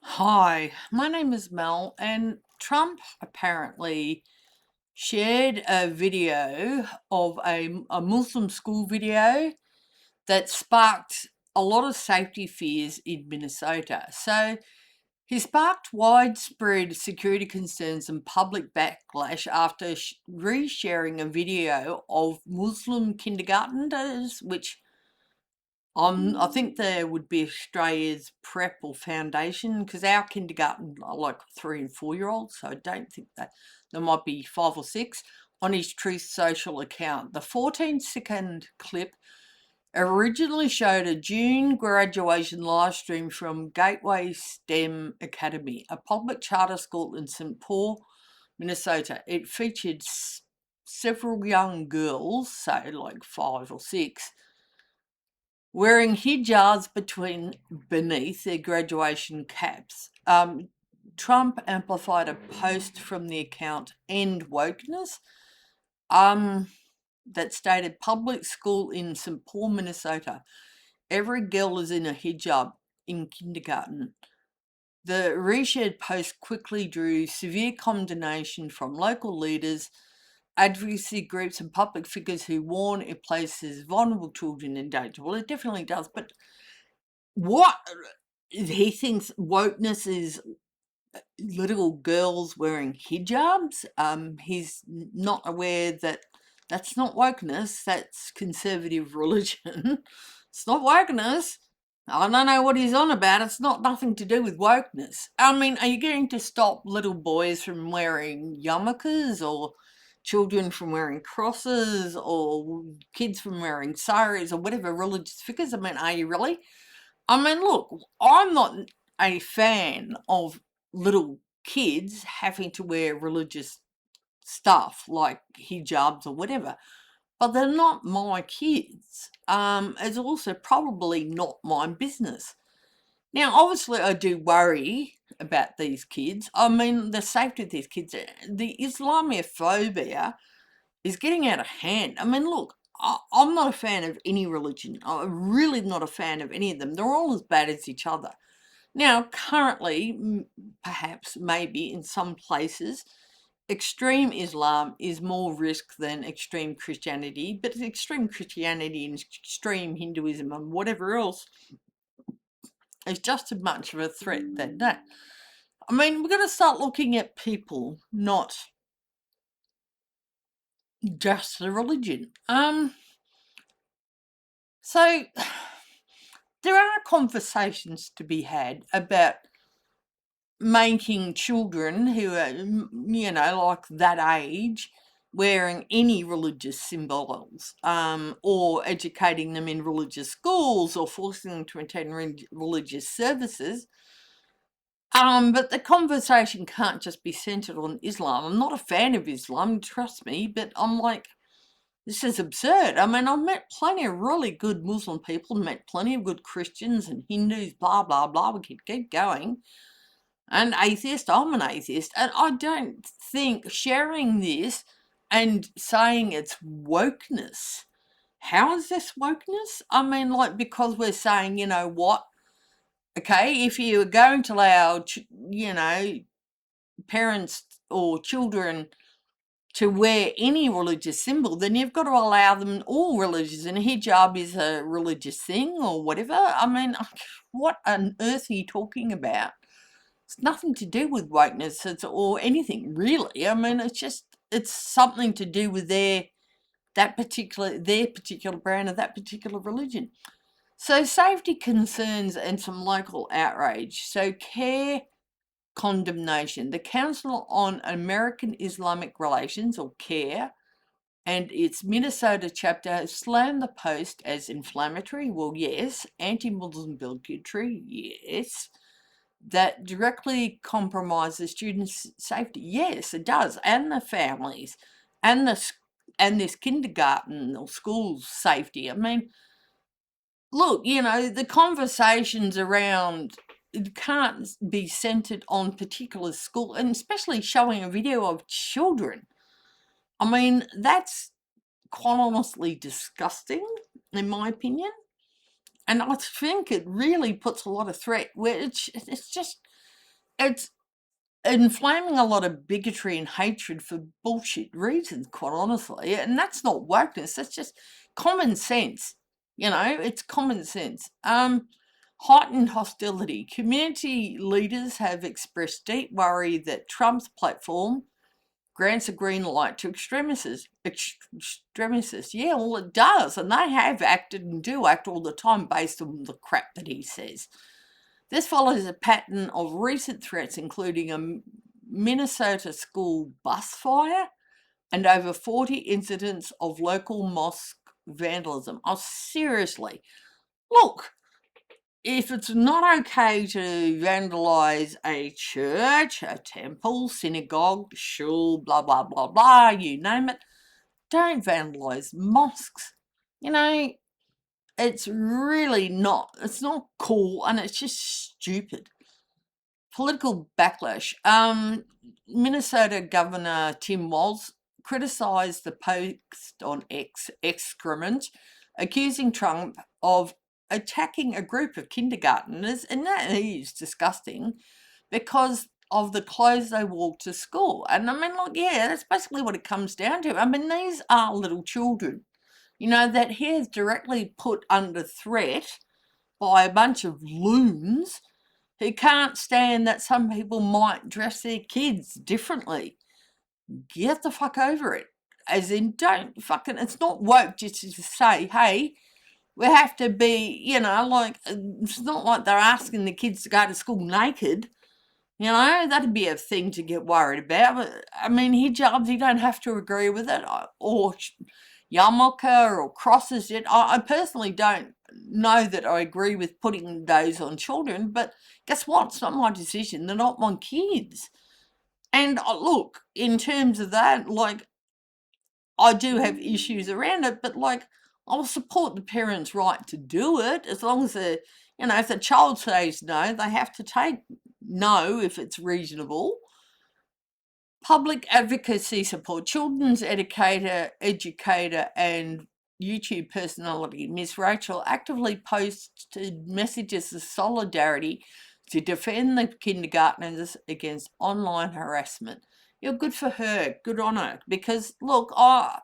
Hi, my name is Mel, and Trump apparently shared a video of a Muslim school video that sparked a lot of safety fears in Minnesota. So he sparked widespread security concerns and public backlash after resharing a video of Muslim kindergartners, which I think there would be Australia's prep or foundation because our kindergarten are like 3 and 4 year olds, so I don't think that there might be 5 or 6 on his Truth Social account. The 14-second clip originally showed a June graduation live stream from Gateway STEM Academy, a public charter school in St. Paul, Minnesota. It featured several young girls, so like 5 or 6, wearing hijabs beneath their graduation caps. Trump amplified a post from the account End Wokeness that stated public school in St. Paul, Minnesota. Every girl is in a hijab in kindergarten. The reshared post quickly drew severe condemnation from local leaders, advocacy groups, and public figures who warn it places vulnerable children in danger. Well, it definitely does, but what he thinks wokeness is little girls wearing hijabs. He's not aware that that's not wokeness, that's conservative religion. It's not wokeness. I don't know what he's on about. It's not nothing to do with wokeness. I mean, are you going to stop little boys from wearing yarmulkes or children from wearing crosses or kids from wearing saris or whatever religious figures? I mean, are you really? I mean, look, I'm not a fan of little kids having to wear religious stuff like hijabs or whatever, but they're not my kids. It's also probably not my business. Now, obviously, I do worry about these kids. I mean, the safety of these kids, the Islamophobia is getting out of hand. I mean, look, I'm not a fan of any religion. I'm really not a fan of any of them. They're all as bad as each other. Now, currently, perhaps, maybe in some places, extreme Islam is more risk than extreme Christianity, but extreme Christianity and extreme Hinduism and whatever else is just as much of a threat than that. I mean, we've got to start looking at people, not just the religion. So there are conversations to be had about making children who are, like that age, wearing any religious symbols, or educating them in religious schools or forcing them to attend religious services. But the conversation can't just be centered on Islam. I'm not a fan of Islam, trust me, but I'm like, this is absurd. I mean, I've met plenty of really good Muslim people, met plenty of good Christians and Hindus, blah, blah, blah. We could keep going. And atheist, I'm an atheist. And I don't think sharing this and saying it's wokeness, how is this wokeness? I mean, like, because we're saying, you know what? Okay, if you're going to allow, parents or children to wear any religious symbol, then you've got to allow them all religions, and hijab is a religious thing or whatever. I mean, what on earth are you talking about? It's nothing to do with wokeness or anything really. I mean, it's something to do with their particular brand of that particular religion. So safety concerns and some local outrage. So CARE condemnation. The Council on American Islamic Relations, or CARE, and its Minnesota chapter has slammed the post as inflammatory. Well, yes. Anti-Muslim bigotry, yes. That directly compromises students' safety. Yes, it does, and the families, and this kindergarten or school's safety. I mean, look, the conversations around it can't be centered on particular school, and especially showing a video of children. I mean, that's quite honestly disgusting, in my opinion. And I think it really puts a lot of threat where it's just it's inflaming a lot of bigotry and hatred for bullshit reasons, quite honestly. And that's not wokeness, that's just common sense. It's common sense. Heightened hostility. Community leaders have expressed deep worry that Trump's platform grants a green light to extremists. Extremists, yeah, well, it does, and they have acted and do act all the time based on the crap that he says. This follows a pattern of recent threats, including a Minnesota school bus fire and over 40 incidents of local mosque vandalism. Oh, seriously. Look, if it's not okay to vandalise a church, a temple, synagogue, shul, blah, blah, blah, blah, you name it, don't vandalise mosques. It's really not. It's not cool, and it's just stupid. Political backlash. Minnesota Governor Tim Walz criticised the post on excrement, accusing Trump of attacking a group of kindergarteners, and that is disgusting because of the clothes they wore to school. And I mean, look, yeah, that's basically what it comes down to. I mean, these are little children, that he has directly put under threat by a bunch of loons who can't stand that some people might dress their kids differently. Get the fuck over it. As in, don't fucking, it's not woke just to say, hey, we have to be, it's not like they're asking the kids to go to school naked. That'd be a thing to get worried about. But, I mean, hijabs, you don't have to agree with it, or yarmulke or crosses yet. I personally don't know that I agree with putting those on children, but guess what? It's not my decision. They're not my kids. And look, in terms of that, I do have issues around it, but I'll support the parents' right to do it as long as if the child says no, they have to take no if it's reasonable. Public advocacy support. Children's educator, and YouTube personality Miss Rachel actively posted messages of solidarity to defend the kindergartners against online harassment. You're good for her. Good on her. Because, look, I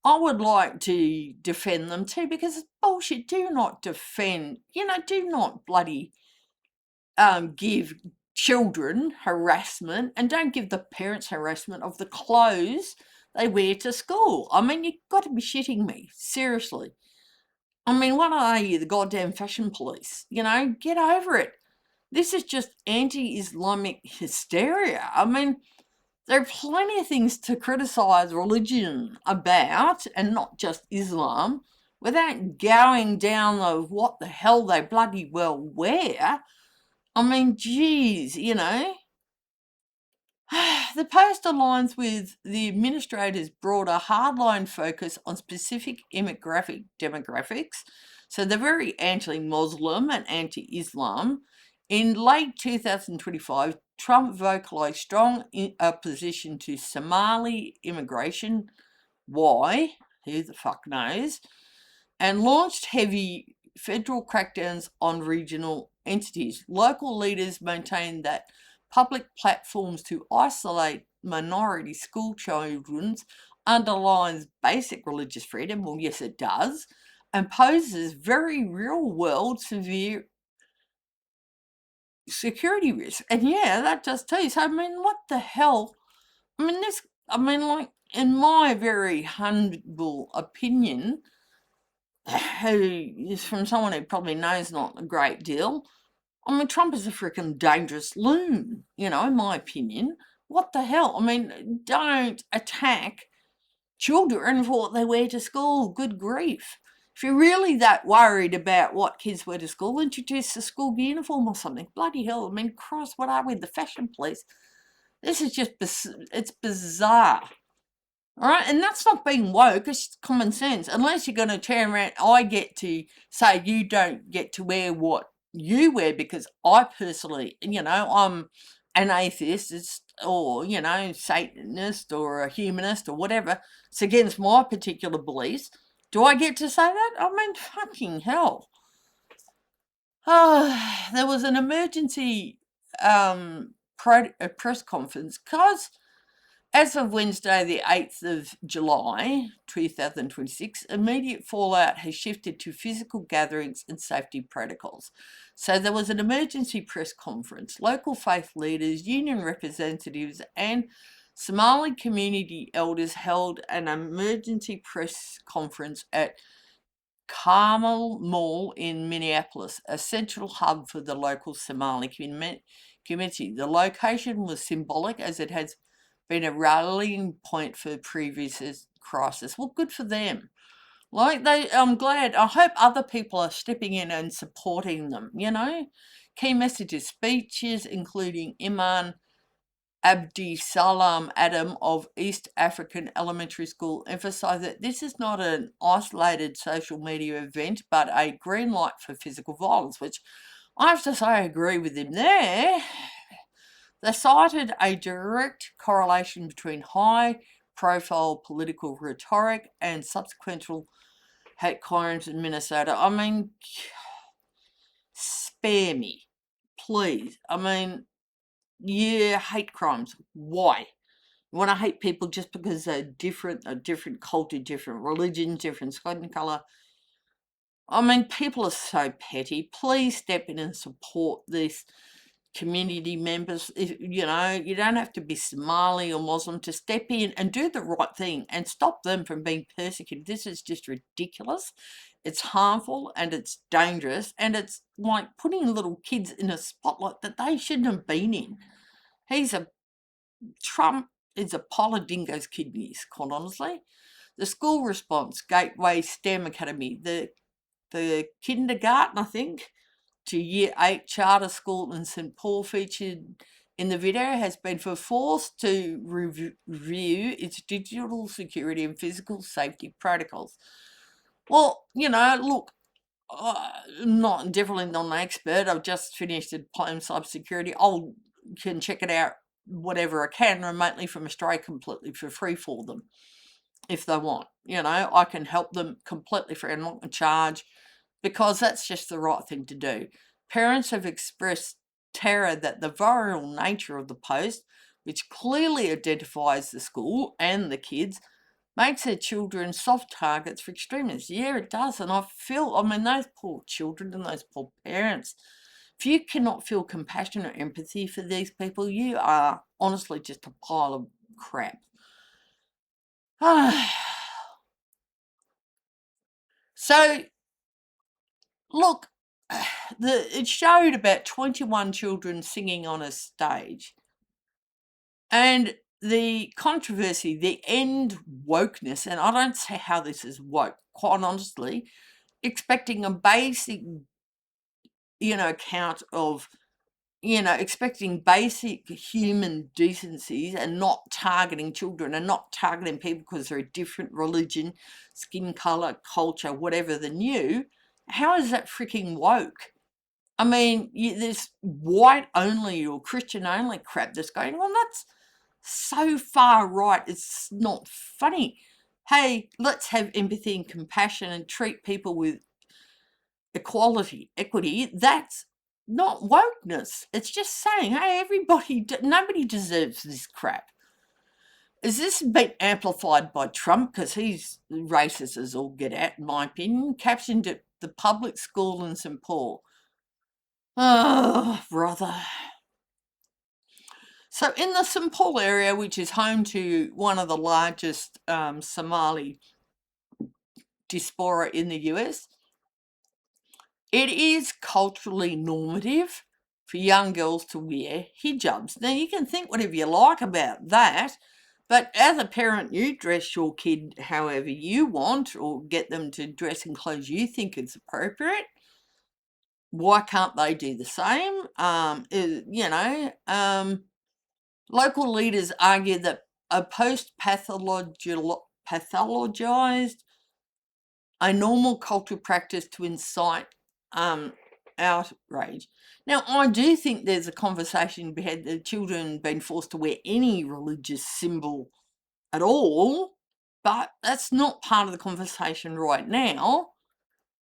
would like to defend them too, because it's bullshit. Do not defend, do not bloody give children harassment, and don't give the parents harassment of the clothes they wear to school. I mean, you've got to be shitting me. Seriously. I mean, what are you, the goddamn fashion police? Get over it. This is just anti-Islamic hysteria. I mean, there are plenty of things to criticise religion about, and not just Islam, without going down the what the hell they bloody well wear. I mean, geez, The post aligns with the administrator's broader hardline focus on specific demographics. So they're very anti-Muslim and anti-Islam. In late 2025, Trump vocalised strong opposition to Somali immigration. Why? Who the fuck knows? And launched heavy federal crackdowns on regional entities. Local leaders maintained that public platforms to isolate minority school children underlines basic religious freedom. Well, yes, it does, and poses very real-world severe security risk. And yeah, that does too. So, I mean, what the hell? In my very humble opinion, who is from someone who probably knows not a great deal, I mean, Trump is a freaking dangerous loon, in my opinion. What the hell? I mean, don't attack children for what they wear to school. Good grief. If you're really that worried about what kids wear to school, introduce a school uniform or something. Bloody hell. I mean, Christ, what are we, the fashion police? This is just, it's bizarre. All right, and that's not being woke, it's common sense. Unless you're going to turn around, I get to say you don't get to wear what you wear because I personally, I'm an atheist or, Satanist or a humanist or whatever. It's against my particular beliefs. Do I get to say that? I mean, fucking hell. There was an emergency press conference because as of Wednesday, the 8th of July 2026, immediate fallout has shifted to physical gatherings and safety protocols. So there was an emergency press conference. Local faith leaders, union representatives, and Somali community elders held an emergency press conference at Carmel Mall in Minneapolis, a central hub for the local Somali community. The location was symbolic as it has been a rallying point for previous crisis. Well, good for them. I'm glad. I hope other people are stepping in and supporting them. Key messages, speeches, including Iman Abdi Salam Adam of East African Elementary School, emphasised that this is not an isolated social media event, but a green light for physical violence, which I have to say I agree with him there. They cited a direct correlation between high-profile political rhetoric and subsequent hate crimes in Minnesota. I mean, spare me, please. I mean, yeah, hate crimes. Why? You want to hate people just because they're different, a different culture, different religion, different skin colour. I mean, people are so petty. Please step in and support these community members. You don't have to be Somali or Muslim to step in and do the right thing and stop them from being persecuted. This is just ridiculous. It's harmful and it's dangerous, and it's like putting little kids in a spotlight that they shouldn't have been in. Trump is a pile of dingo's kidneys, quite honestly. The school response, Gateway STEM Academy, the kindergarten, I think, to Year 8 charter school in St. Paul featured in the video has been forced to review its digital security and physical safety protocols. Well, look, definitely not an expert. I've just finished a diploma in cybersecurity. Can check it out whatever I can remotely from Australia completely for free for them if they want. I can help them completely free. I'm not going to charge because that's just the right thing to do. Parents have expressed terror that the viral nature of the post, which clearly identifies the school and the kids, makes their children soft targets for extremists. Yeah, it does. And those poor children and those poor parents, if you cannot feel compassion or empathy for these people, you are honestly just a pile of crap. So, look, it showed about 21 children singing on a stage. And the controversy, the end wokeness, and I don't see how this is woke, quite honestly, expecting a basic, count of, expecting basic human decencies and not targeting children and not targeting people because they're a different religion, skin colour, culture, whatever than you. How is that freaking woke? I mean, there's white only or Christian only crap that's going on. That's so far right, it's not funny. Hey, let's have empathy and compassion and treat people with equity. That's not wokeness. It's just saying, hey, nobody deserves this crap. Is this been amplified by Trump because he's racist as all get out, in my opinion? Captioned at the public school in St. Paul. Oh, brother. So in the St. Paul area, which is home to one of the largest Somali diaspora in the US, it is culturally normative for young girls to wear hijabs. Now, you can think whatever you like about that, but as a parent, you dress your kid however you want or get them to dress in clothes you think is appropriate. Why can't they do the same? Local leaders argue that a pathologized a normal cultural practice to incite outrage. Now, I do think there's a conversation behind the children being forced to wear any religious symbol at all, but that's not part of the conversation right now.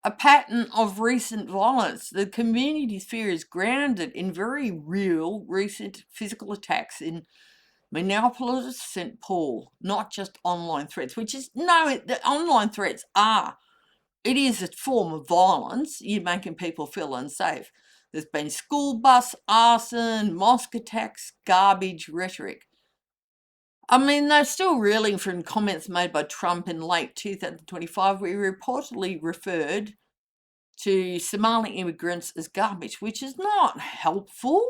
a pattern of recent violence. The community's fear is grounded in very real recent physical attacks in Minneapolis, St. Paul, not just online threats, which is no, the online threats are, it is a form of violence. You're making people feel unsafe. There's been school bus arson, mosque attacks, garbage rhetoric. I mean, they're still reeling from comments made by Trump in late 2025, where he reportedly referred to Somali immigrants as garbage, which is not helpful,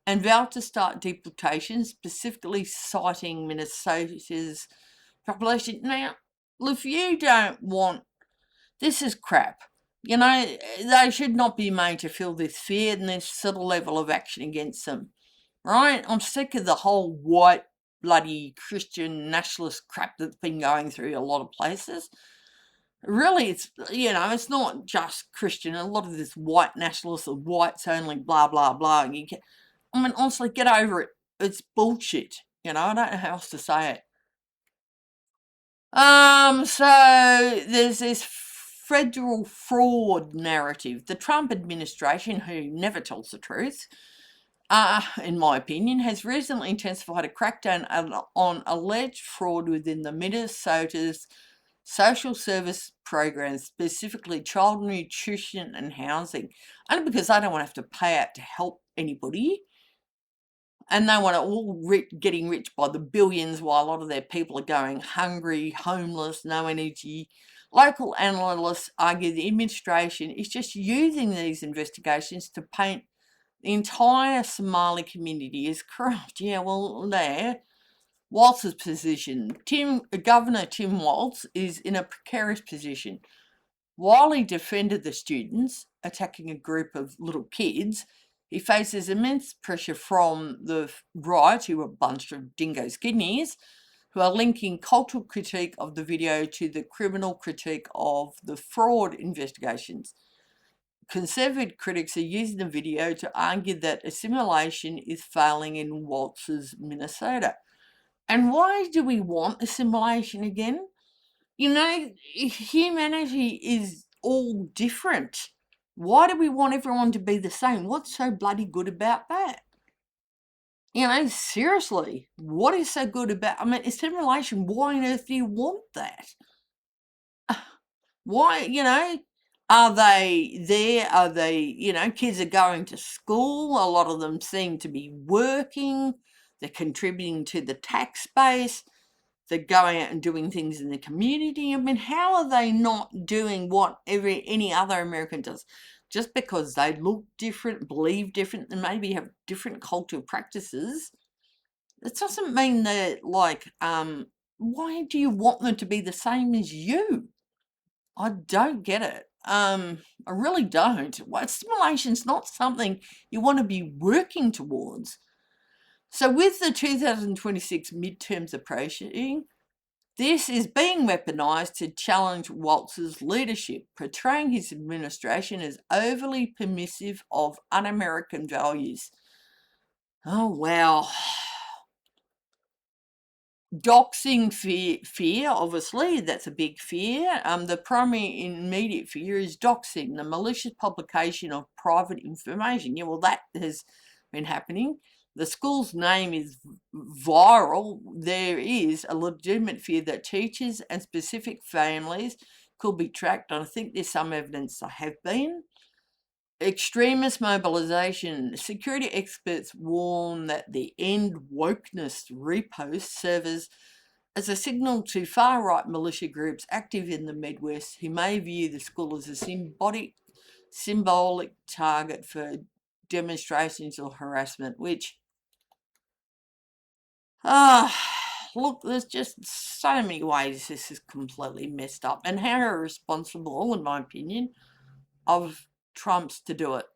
and vowed to start deportations, specifically citing Minnesota's population. Now, if you don't want, this is crap. You know, they should not be made to feel this fear and this sort of level of action against them, right? I'm sick of the whole white bloody Christian nationalist crap that's been going through a lot of places. Really, it's, you know, it's not just Christian. A lot of this white nationalist or whites only, blah, blah, blah. I mean, honestly, get over it. It's bullshit. You know, I don't know how else to say it. So there's this federal fraud narrative. The Trump administration, who never tells the truth, in my opinion, has recently intensified a crackdown on alleged fraud within the Minnesota's social service programs, specifically child nutrition and housing, only because they don't want to have to pay out to help anybody. And they want to all getting rich by the billions while a lot of their people are going hungry, homeless, no energy. Local analysts argue the administration is just using these investigations to paint the entire Somali community as corrupt. Yeah, well, there. Waltz's position. Governor Tim Walz is in a precarious position. While he defended the students attacking a group of little kids, he faces immense pressure from the right, who are a bunch of dingo kidneys, who are linking cultural critique of the video to the criminal critique of the fraud investigations. Conservative critics are using the video to argue that assimilation is failing in Waltz's Minnesota. And why do we want assimilation again? You know, humanity is all different. Why do we want everyone to be the same? What's so bloody good about that? You know, seriously, what is so good about, I mean, assimilation, why on earth do you want that? Why, you know, are they there? Are they, you know, kids are going to school. A lot of them seem to be working. They're contributing to the tax base. They're going out and doing things in the community. I mean, how are they not doing what any other American does? Just because they look different, believe different, and maybe have different cultural practices, it doesn't mean that, like, why do you want them to be the same as you? I don't get it. I really don't. Well, assimilation's not something you want to be working towards. So with the 2026 midterms approaching, this is being weaponised to challenge Waltz's leadership, portraying his administration as overly permissive of un-American values. Oh, wow. Doxing fear, obviously, that's a big fear. The primary immediate fear is doxing, the malicious publication of private information. Yeah, well, that has been happening. The school's name is viral. There is a legitimate fear that teachers and specific families could be tracked, and I think there's some evidence they have been. Extremist mobilization. Security experts warn that the end wokeness repost serves as a signal to far-right militia groups active in the Midwest who may view the school as a symbolic target for demonstrations or harassment, which, look, there's just so many ways this is completely messed up, and how irresponsible, in my opinion, of Trump's to do it.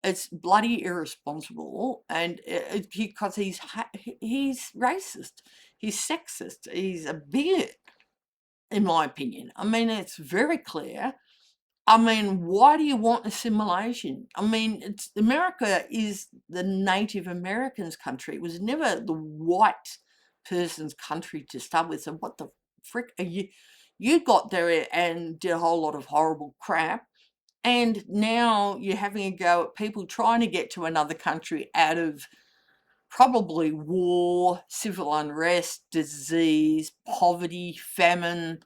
It's bloody irresponsible, and because he's racist, he's sexist, he's a bigot, in my opinion. I mean, it's very clear. I mean, why do you want assimilation? I mean, America is the Native Americans' country. It was never the white person's country to start with. So what the frick are you? You got there and did a whole lot of horrible crap. And now you're having a go at people trying to get to another country out of probably war, civil unrest, disease, poverty, famine,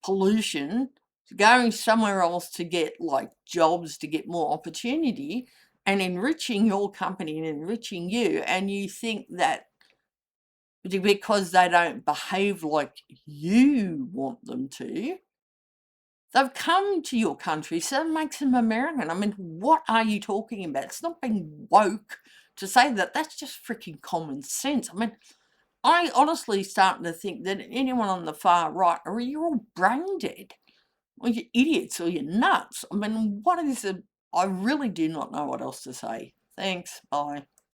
pollution, going somewhere else to get like jobs, to get more opportunity, and enriching your company and enriching you. And you think that because they don't behave like you want them to, they've come to your country, so that makes them American. I mean, what are you talking about? It's not being woke to say that. That's just freaking common sense. I mean, I honestly starting to think that anyone on the far right, or you're all brain dead, or you're idiots, or you're nuts. I mean, what is it? I really do not know what else to say. Thanks. Bye.